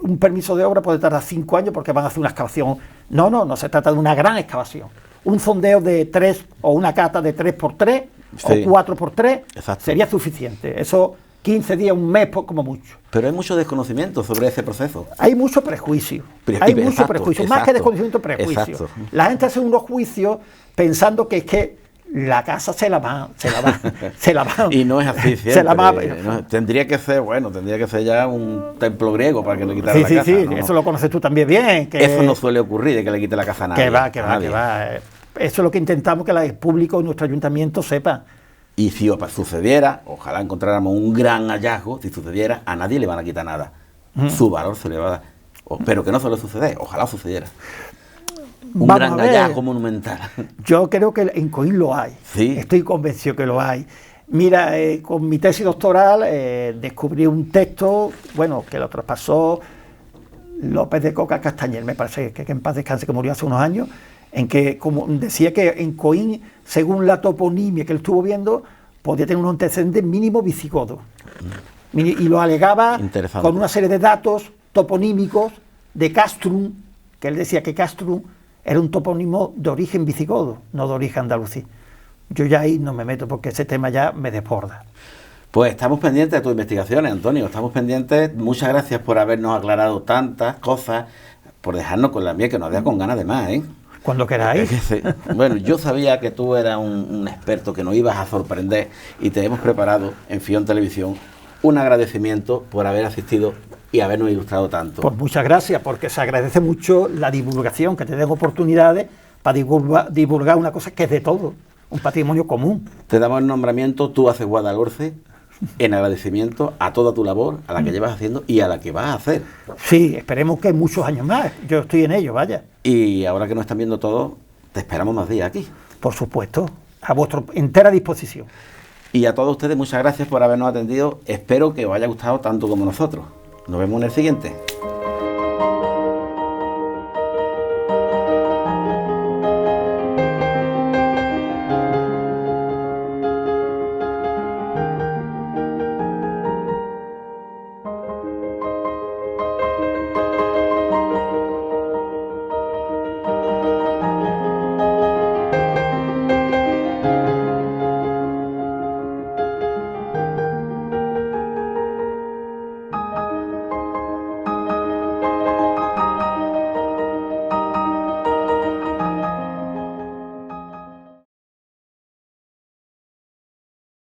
un permiso de obra puede tardar 5 años porque van a hacer una excavación. No se trata de una gran excavación. Un sondeo de 3 o una cata de 3x3 o 4x3 sería suficiente. Eso 15 días, un mes como mucho. Pero hay mucho desconocimiento sobre ese proceso. Hay mucho prejuicio. Más que desconocimiento, prejuicio. Exacto. La gente hace unos juicios pensando que es que la casa se la van. Y no es así siempre. Tendría que ser ya un templo griego para que le quitara la casa. Sí, eso lo conoces tú también bien. Eso no suele ocurrir, de que le quite la casa a nadie. Que va. Eso es lo que intentamos que el público y nuestro ayuntamiento sepa. Y si sucediera, ojalá encontráramos un gran hallazgo, si sucediera, a nadie le van a quitar nada. su valor se le va a dar. Pero que no suele suceder, ojalá sucediera. Un Vamos gran a ver. hallazgo monumental. Yo creo que en Coín lo hay. Sí. Estoy convencido que lo hay. Mira, con mi tesis doctoral descubrí un texto, bueno, que lo traspasó López de Coca Castañer, me parece que en paz descanse, que murió hace unos años, en que como decía que en Coín, según la toponimia que él estuvo viendo, podía tener un antecedente mínimo visigodo. Y lo alegaba con una serie de datos toponímicos de Castrum, que él decía que Castrum era un topónimo de origen visigodo, no de origen andalusí. Yo ya ahí no me meto porque ese tema ya me desborda. Pues estamos pendientes de tus investigaciones, Antonio, estamos pendientes. Muchas gracias por habernos aclarado tantas cosas, por dejarnos con la mía, que nos deja con ganas de más, ¿eh? Cuando queráis. Bueno, yo sabía que tú eras un experto, que nos ibas a sorprender, y te hemos preparado en Fion Televisión un agradecimiento por haber asistido y habernos ilustrado tanto. Pues muchas gracias, porque se agradece mucho la divulgación, que te den oportunidades para divulgar una cosa que es de todo, un patrimonio común. Te damos el nombramiento, tú haces Guadalhorce, en agradecimiento a toda tu labor, a la que llevas haciendo y a la que vas a hacer. Sí, esperemos que muchos años más. Yo estoy en ello, vaya. Y ahora que nos están viendo todos, te esperamos más días aquí. Por supuesto, a vuestra entera disposición. Y a todos ustedes, muchas gracias por habernos atendido. Espero que os haya gustado tanto como nosotros. Nos vemos en el siguiente.